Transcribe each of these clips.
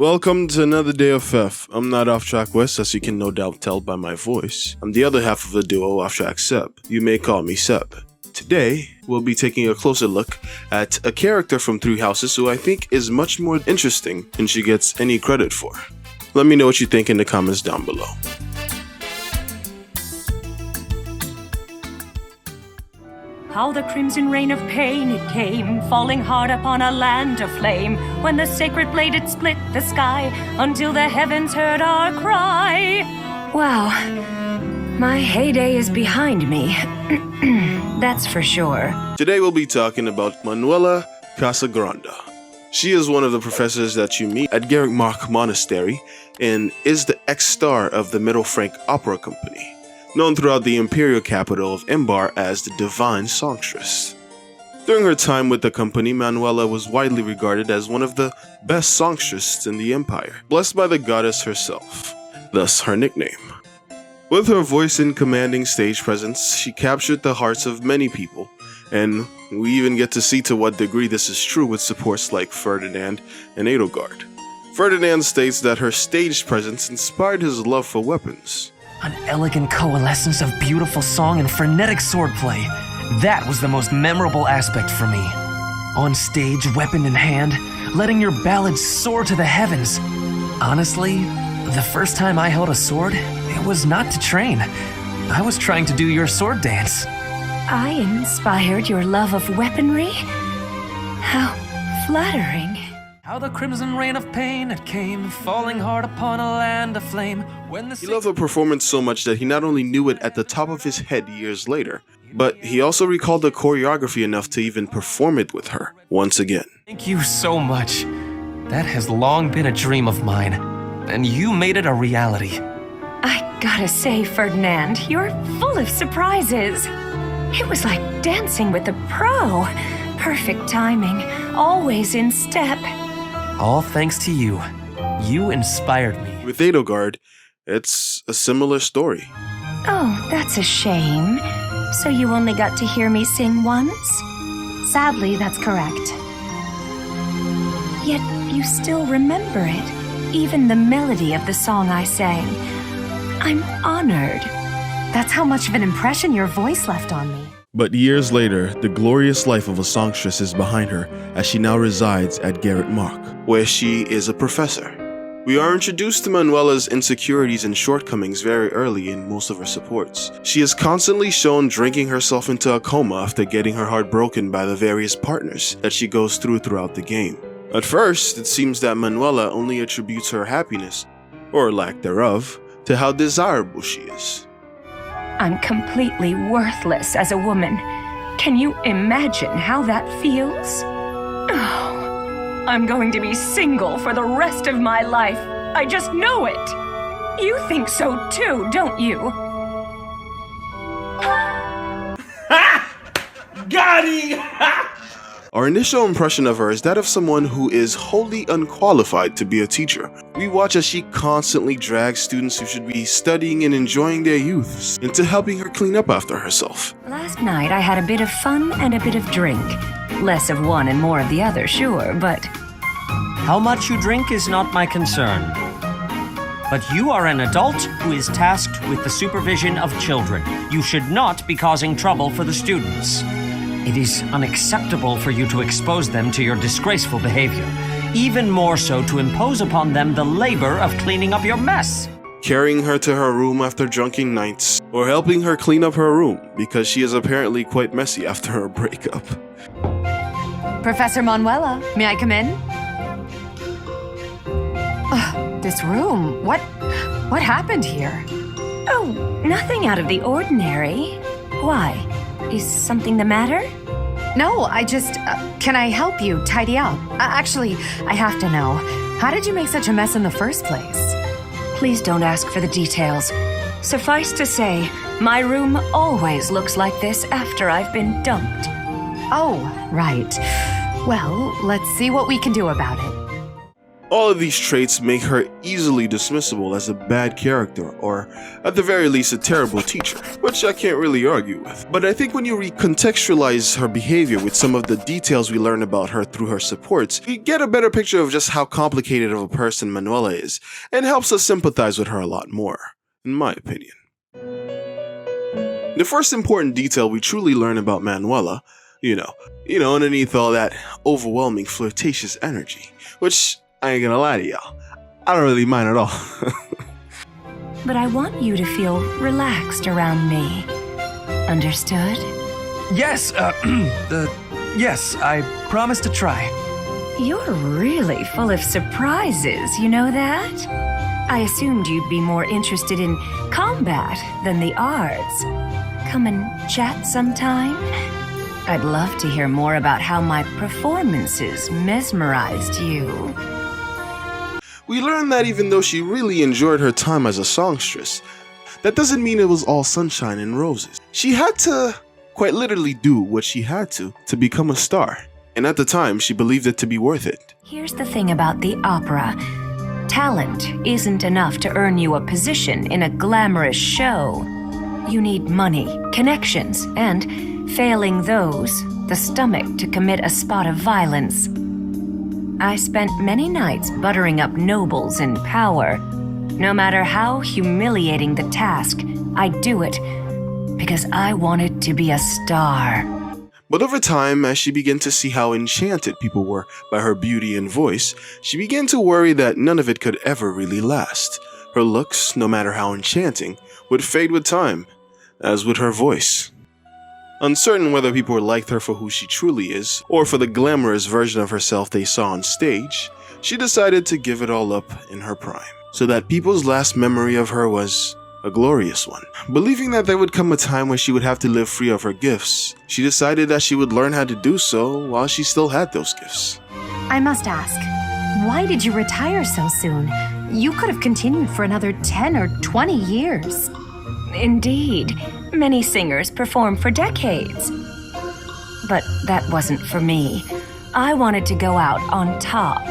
Welcome to another day of FEF. I'm not Off Track West, as you can no doubt tell by my voice. I'm the other half of the duo Off Track Seb. You may call me Seb. Today, we'll be taking a closer look at a character from Three Houses who I think is much more interesting than she gets any credit for. Let me know what you think in the comments down below. How the crimson rain of pain it came, falling hard upon a land of flame, when the sacred blade it split the sky, until the heavens heard our cry. Wow, my heyday is behind me, that's for sure. Today we'll be talking about Manuela Casagranda. She is one of the professors that you meet at Garrick Mark Monastery, and is the ex-star of the Middle Frank Opera Company, known throughout the imperial capital of Embar as the Divine Songstress. During her time with the company, Manuela was widely regarded as one of the best songstresses in the empire, blessed by the goddess herself, thus her nickname. With her voice and commanding stage presence, she captured the hearts of many people, and we even get to see to what degree this is true with supports like Ferdinand and Edelgard. Ferdinand states that her stage presence inspired his love for weapons. An elegant coalescence of beautiful song and frenetic swordplay. That was the most memorable aspect for me. On stage, weapon in hand, letting your ballads soar to the heavens. Honestly, the first time I held a sword, it was not to train. I was trying to do your sword dance. I inspired your love of weaponry? How flattering. How the crimson rain of pain it came, falling hard upon a land of flame. He loved her performance so much that he not only knew it at the top of his head years later, but he also recalled the choreography enough to even perform it with her once again. Thank you so much. That has long been a dream of mine, and you made it a reality. I gotta say, Ferdinand, you're full of surprises. It was like dancing with a pro. Perfect timing, always in step. All thanks to you. You inspired me. With Edelgard, it's a similar story. Oh, that's a shame. So you only got to hear me sing once? Sadly, that's correct. Yet you still remember it, even the melody of the song I sang. I'm honored. That's how much of an impression your voice left on me. But years later, the glorious life of a songstress is behind her as she now resides at Garrick Mark, where she is a professor. We are introduced to Manuela's insecurities and shortcomings very early in most of her supports. She is constantly shown drinking herself into a coma after getting her heart broken by the various partners that she goes throughout the game. At first, it seems that Manuela only attributes her happiness, or lack thereof, to how desirable she is. I'm completely worthless as a woman. Can you imagine how that feels? Oh, I'm going to be single for the rest of my life. I just know it. You think so too, don't you? Got it! Our initial impression of her is that of someone who is wholly unqualified to be a teacher. We watch as she constantly drags students who should be studying and enjoying their youths into helping her clean up after herself. Last night I had a bit of fun and a bit of drink. Less of one and more of the other, sure, but... How much you drink is not my concern. But you are an adult who is tasked with the supervision of children. You should not be causing trouble for the students. It is unacceptable for you to expose them to your disgraceful behavior. Even more so to impose upon them the labor of cleaning up your mess. Carrying her to her room after drunken nights, or helping her clean up her room because she is apparently quite messy after her breakup. Professor Manuela, may I come in? This room, what happened here? Oh, nothing out of the ordinary. Why? Is something the matter? No, I just, can I help you tidy up? Actually, I have to know. How did you make such a mess in the first place? Please don't ask for the details. Suffice to say, my room always looks like this after I've been dumped. Oh, right. Well, let's see what we can do about it. All of these traits make her easily dismissible as a bad character, or at the very least a terrible teacher, which I can't really argue with. But I think when you recontextualize her behavior with some of the details we learn about her through her supports, we get a better picture of just how complicated of a person Manuela is, and helps us sympathize with her a lot more, in my opinion. The first important detail we truly learn about Manuela, underneath all that overwhelming flirtatious energy, which I ain't gonna lie to y'all, I don't really mind at all. But I want you to feel relaxed around me. Understood? Yes, yes, I promise to try. You're really full of surprises, you know that? I assumed you'd be more interested in combat than the arts. Come and chat sometime? I'd love to hear more about how my performances mesmerized you. We learn that even though she really enjoyed her time as a songstress, that doesn't mean it was all sunshine and roses. She had to quite literally do what she had to become a star. And at the time, she believed it to be worth it. Here's the thing about the opera. Talent isn't enough to earn you a position in a glamorous show. You need money, connections, and, failing those, the stomach to commit a spot of violence. I spent many nights buttering up nobles in power. No matter how humiliating the task, I'd do it because I wanted to be a star. But over time, as she began to see how enchanted people were by her beauty and voice, she began to worry that none of it could ever really last. Her looks, no matter how enchanting, would fade with time, as would her voice. Uncertain whether people liked her for who she truly is, or for the glamorous version of herself they saw on stage, she decided to give it all up in her prime, so that people's last memory of her was a glorious one. Believing that there would come a time when she would have to live free of her gifts, she decided that she would learn how to do so while she still had those gifts. I must ask, why did you retire so soon? You could have continued for another 10 or 20 years. Indeed, many singers perform for decades. But that wasn't for me. I wanted to go out on top.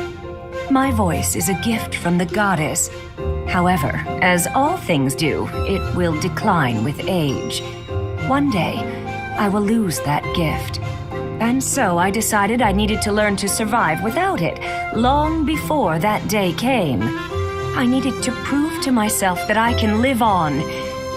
My voice is a gift from the goddess. However, as all things do, it will decline with age. One day, I will lose that gift. And so I decided I needed to learn to survive without it, long before that day came. I needed to prove to myself that I can live on,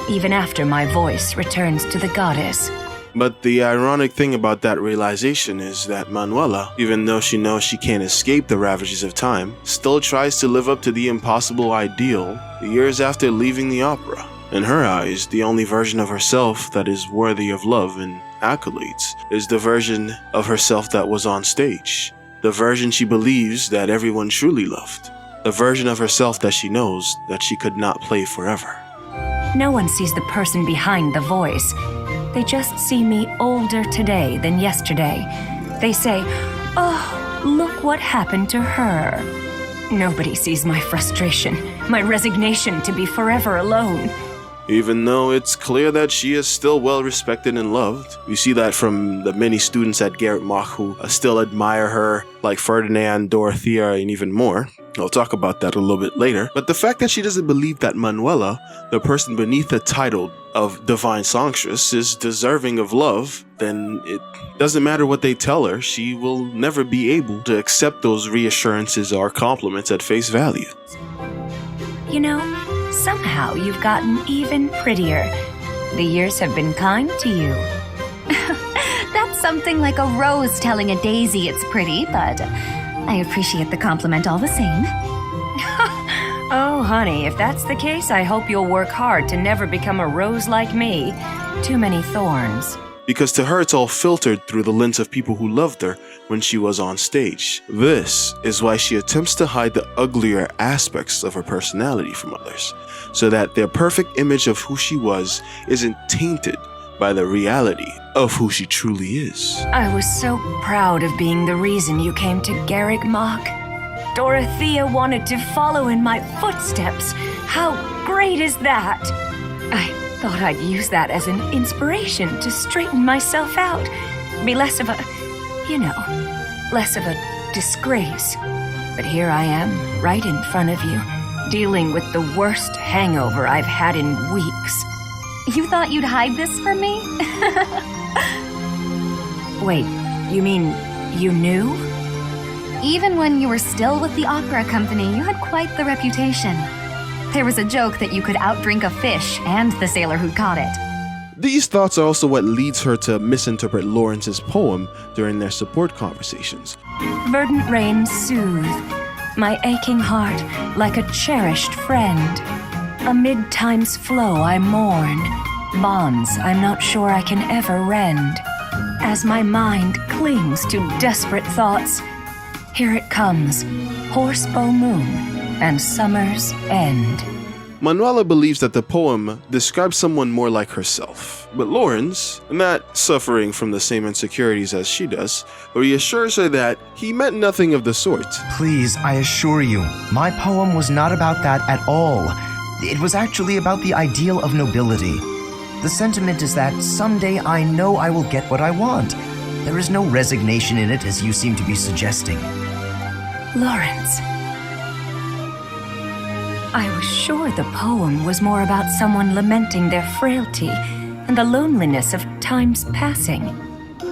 even after my voice returns to the goddess. But the ironic thing about that realization is that Manuela, even though she knows she can't escape the ravages of time, still tries to live up to the impossible ideal years after leaving the opera. In her eyes, the only version of herself that is worthy of love and accolades is the version of herself that was on stage. The version she believes that everyone truly loved. The version of herself that she knows that she could not play forever. No one sees the person behind the voice. They just see me older today than yesterday. They say, "Oh, look what happened to her." Nobody sees my frustration, my resignation to be forever alone. Even though it's clear that she is still well respected and loved. We see that from the many students at Garrett Mach who still admire her, like Ferdinand, Dorothea, and even more. I'll talk about that a little bit later. But the fact that she doesn't believe that Manuela, the person beneath the title of Divine Songstress, is deserving of love, then it doesn't matter what they tell her, she will never be able to accept those reassurances or compliments at face value. You know, somehow you've gotten even prettier. The years have been kind to you. That's something like a rose telling a daisy it's pretty, but I appreciate the compliment all the same. Oh, honey, if that's the case, I hope you'll work hard to never become a rose like me. Too many thorns. Because to her it's all filtered through the lens of people who loved her when she was on stage. This is why she attempts to hide the uglier aspects of her personality from others, so that their perfect image of who she was isn't tainted by the reality of who she truly is. I was so proud of being the reason you came to Garrick Mach. Dorothea wanted to follow in my footsteps. How great is that? I thought I'd use that as an inspiration to straighten myself out. Be less of a, less of a disgrace. But here I am, right in front of you, dealing with the worst hangover I've had in weeks. You thought you'd hide this from me? Wait, you mean you knew? Even when you were still with the opera company, you had quite the reputation. There was a joke that you could outdrink a fish and the sailor who caught it. These thoughts are also what leads her to misinterpret Lawrence's poem during their support conversations. Verdant rains soothe my aching heart like a cherished friend. Amid time's flow I mourn, bonds I'm not sure I can ever rend. As my mind clings to desperate thoughts, here it comes, horsebow moon and summer's end. Manuela believes that the poem describes someone more like herself, but Lawrence, not suffering from the same insecurities as she does, reassures her that he meant nothing of the sort. Please, I assure you, my poem was not about that at all. It was actually about the ideal of nobility. The sentiment is that someday I know I will get what I want. There is no resignation in it, as you seem to be suggesting. Lawrence, I was sure the poem was more about someone lamenting their frailty and the loneliness of time's passing.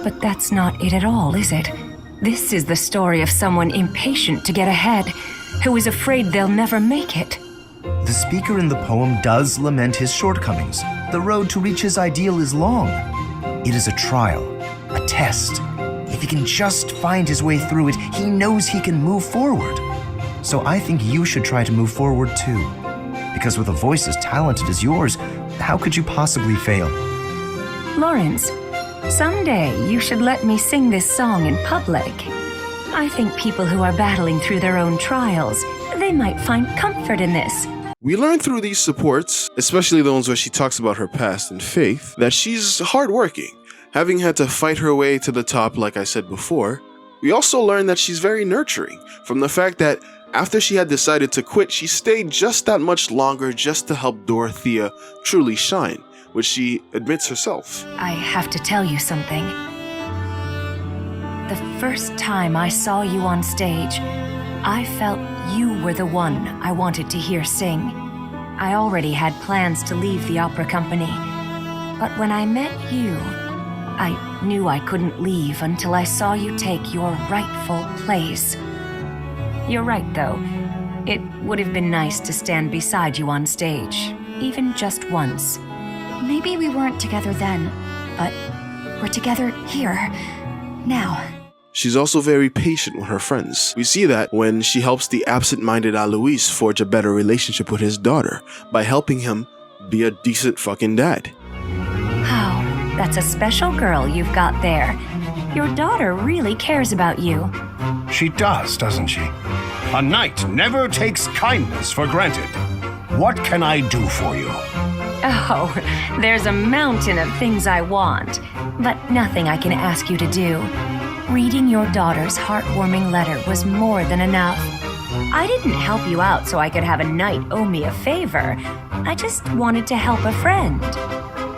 But that's not it at all, is it? This is the story of someone impatient to get ahead, who is afraid they'll never make it. The speaker in the poem does lament his shortcomings. The road to reach his ideal is long. It is a trial, a test. If he can just find his way through it, he knows he can move forward. So I think you should try to move forward too. Because with a voice as talented as yours, how could you possibly fail? Lawrence, someday you should let me sing this song in public. I think people who are battling through their own trials, they might find comfort in this. We learn through these supports, especially the ones where she talks about her past and faith, that she's hardworking, having had to fight her way to the top like I said before. We also learn that she's very nurturing, from the fact that after she had decided to quit, she stayed just that much longer just to help Dorothea truly shine, which she admits herself. I have to tell you something. The first time I saw you on stage, I felt you were the one I wanted to hear sing. I already had plans to leave the opera company, but when I met you, I knew I couldn't leave until I saw you take your rightful place. You're right, though. It would have been nice to stand beside you on stage, even just once. Maybe we weren't together then, but we're together here, now. She's also very patient with her friends. We see that when she helps the absent-minded Alois forge a better relationship with his daughter by helping him be a decent fucking dad. How? That's a special girl you've got there. Your daughter really cares about you. She does, doesn't she? A knight never takes kindness for granted. What can I do for you? Oh, there's a mountain of things I want, but nothing I can ask you to do. Reading your daughter's heartwarming letter was more than enough. I didn't help you out so I could have a knight owe me a favor. I just wanted to help a friend.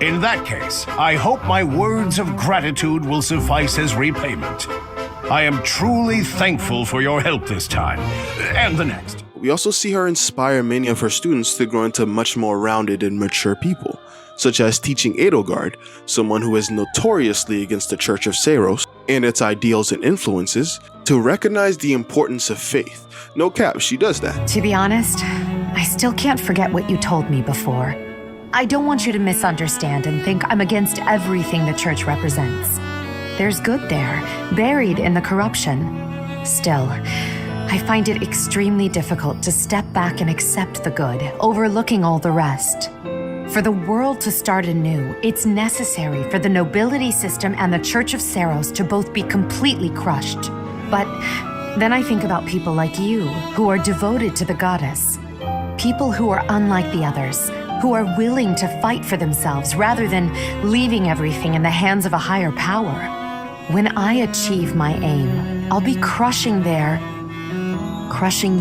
In that case, I hope my words of gratitude will suffice as repayment. I am truly thankful for your help this time, and the next. We also see her inspire many of her students to grow into much more rounded and mature people, such as teaching Edelgard, someone who is notoriously against the Church of Seiros and its ideals and influences, to recognize the importance of faith. No cap, she does that. To be honest, I still can't forget what you told me before. I don't want you to misunderstand and think I'm against everything the church represents. There's good there, buried in the corruption. Still, I find it extremely difficult to step back and accept the good, overlooking all the rest. For the world to start anew, it's necessary for the nobility system and the Church of Seiros to both be completely crushed. But then I think about people like you, who are devoted to the goddess. People who are unlike the others, who are willing to fight for themselves rather than leaving everything in the hands of a higher power. When I achieve my aim, I'll be crushing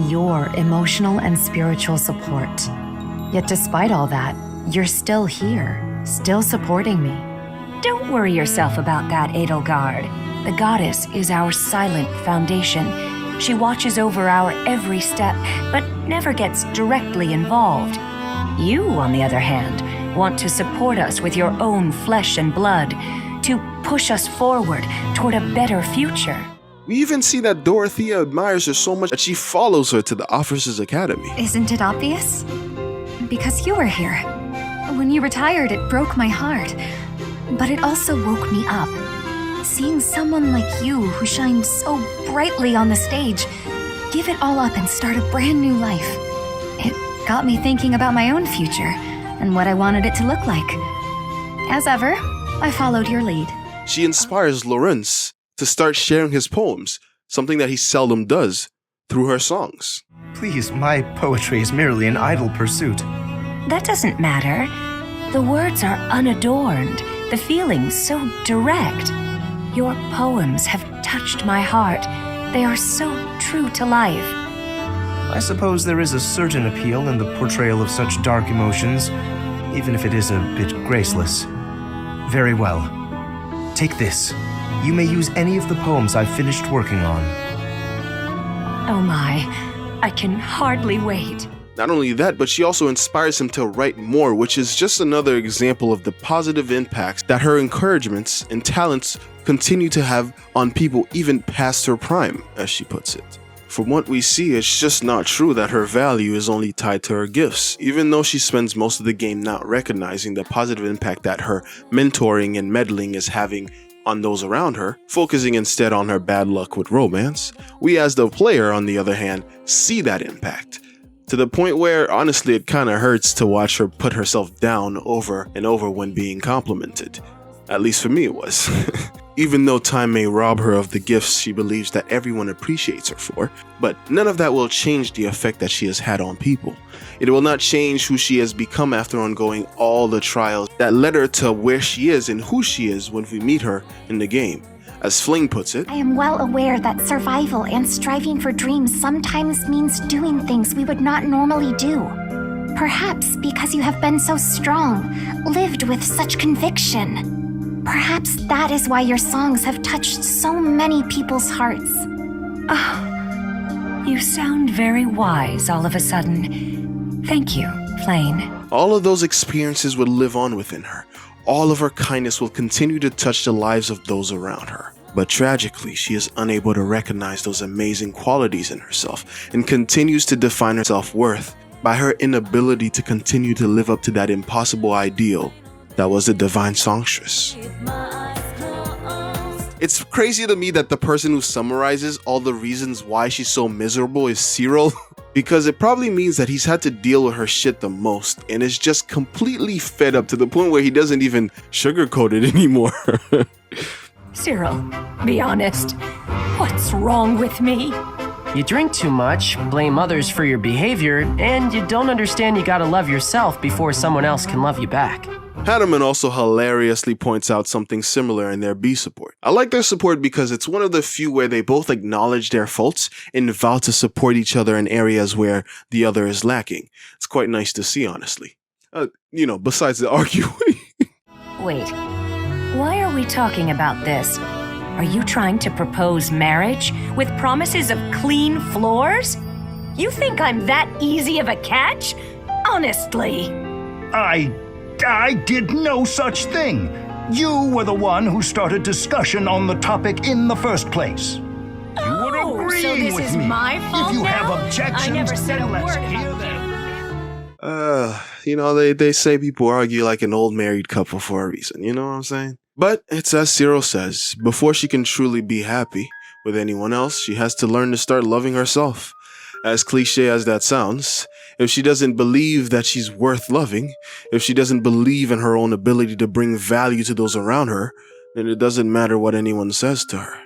your emotional and spiritual support. Yet despite all that, you're still here, still supporting me. Don't worry yourself about that, Edelgard. The goddess is our silent foundation, She watches over our every step, but never gets directly involved. You, on the other hand, want to support us with your own flesh and blood, to push us forward toward a better future. We even see that Dorothea admires her so much that she follows her to the Officers' Academy. Isn't it obvious? Because you were here. When you retired, it broke my heart. But it also woke me up. Seeing someone like you, who shines so brightly on the stage, give it all up and start a brand new life. It got me thinking about my own future and what I wanted it to look like. As ever, I followed your lead. She inspires Lawrence to start sharing his poems, something that he seldom does, through her songs. Please, my poetry is merely an idle pursuit. That doesn't matter. The words are unadorned, the feelings so direct. Your poems have touched my heart. They are so true to life. I suppose there is a certain appeal in the portrayal of such dark emotions, even if it is a bit graceless. Very well. Take this. You may use any of the poems I've finished working on. Oh my, I can hardly wait. Not only that, but she also inspires him to write more, which is just another example of the positive impacts that her encouragements and talents continue to have on people even past her prime, as she puts it. From what we see, it's just not true that her value is only tied to her gifts, even though she spends most of the game not recognizing the positive impact that her mentoring and meddling is having on those around her, focusing instead on her bad luck with romance. We as the player, on the other hand, see that impact, to the point where honestly it kinda hurts to watch her put herself down over and over when being complimented. At least for me it was. Even though time may rob her of the gifts she believes that everyone appreciates her for, but none of that will change the effect that she has had on people. It will not change who she has become after undergoing all the trials that led her to where she is and who she is when we meet her in the game. As Fling puts it, I am well aware that survival and striving for dreams sometimes means doing things we would not normally do. Perhaps because you have been so strong, lived with such conviction. Perhaps that is why your songs have touched so many people's hearts. Oh, you sound very wise all of a sudden. Thank you, Flane. all of those experiences would live on within her. All of her kindness will continue to touch the lives of those around her. But tragically, she is unable to recognize those amazing qualities in herself and continues to define her self-worth by her inability to continue to live up to that impossible ideal that was the divine songstress. It's crazy to me that the person who summarizes all the reasons why she's so miserable is Cyril, because it probably means that he's had to deal with her shit the most and is just completely fed up to the point where he doesn't even sugarcoat it anymore. Cyril, be honest. What's wrong with me? You drink too much, blame others for your behavior, and you don't understand you gotta love yourself before someone else can love you back. Hanneman also hilariously points out something similar in their B support. I like their support because it's one of the few where they both acknowledge their faults and vow to support each other in areas where the other is lacking. It's quite nice to see, honestly. Besides the arguing. Wait, why are we talking about this? Are you trying to propose marriage with promises of clean floors? You think I'm that easy of a catch? Honestly. I did no such thing. You were the one who started discussion on the topic in the first place. You were agreeing so this with is me. my fault If you now? have objections, I never said then a let's word hear about them. They say people argue like an old married couple for a reason, you know what I'm saying? But it's as Cyril says, before she can truly be happy with anyone else, she has to learn to start loving herself. As cliche as that sounds, if she doesn't believe that she's worth loving, if she doesn't believe in her own ability to bring value to those around her, then it doesn't matter what anyone says to her.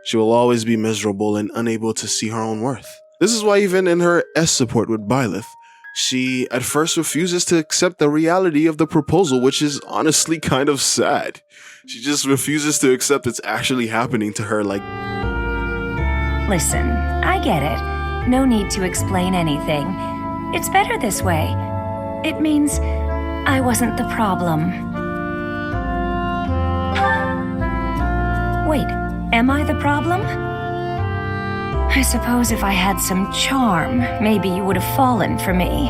She will always be miserable and unable to see her own worth. This is why even in her S support with Byleth, she at first refuses to accept the reality of the proposal, which is honestly kind of sad. She just refuses to accept it's actually happening to her like... Listen, I get it. No need to explain anything. It's better this way. It means I wasn't the problem. Wait, am I the problem? I suppose if I had some charm, maybe you would have fallen for me.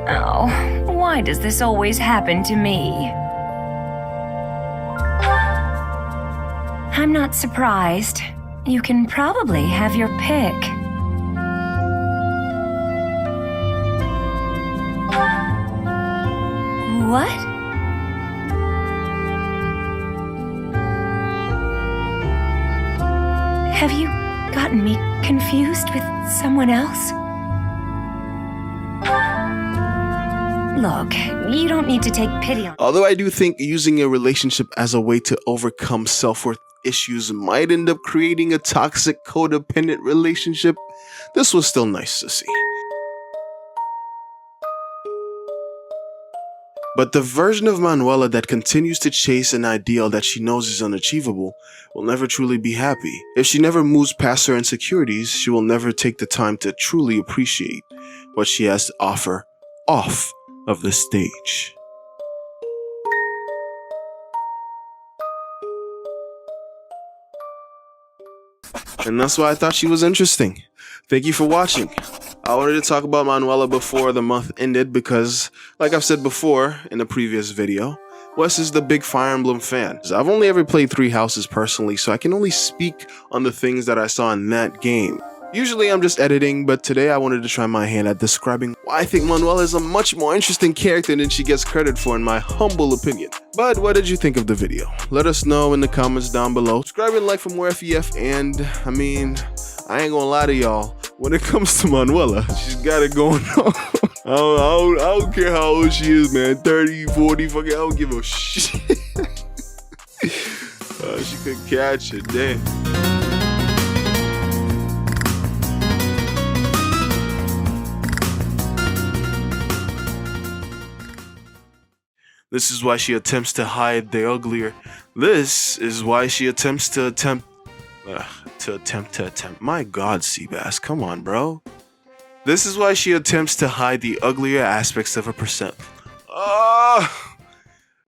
Oh, why does this always happen to me? I'm not surprised. You can probably have your pick. What? Have you gotten me confused with someone else? Look, you don't need to take pity on. Although I do think using a relationship as a way to overcome self-worth issues might end up creating a toxic codependent relationship, this was still nice to see. But the version of Manuela that continues to chase an ideal that she knows is unachievable will never truly be happy. If she never moves past her insecurities, she will never take the time to truly appreciate what she has to offer off of the stage. And that's why I thought she was interesting. Thank you for watching. I wanted to talk about Manuela before the month ended because, like I've said before in a previous video, Wes is the big Fire Emblem fan. I've only ever played 3 houses personally, so I can only speak on the things that I saw in that game. Usually I'm just editing, but today I wanted to try my hand at describing why I think Manuela is a much more interesting character than she gets credit for in my humble opinion. But what did you think of the video? Let us know in the comments down below. Subscribe and like for more FEF, and I ain't gonna lie to y'all, when it comes to Manuela, she's got it going on. I don't care how old she is, man, 30, 40, fucking, I don't give a shit. She could catch it, damn. This is why she attempts to hide the uglier. This is why she attempts to attempt. My God, Seabass, come on, bro. This is why she attempts to hide the uglier aspects of her percent.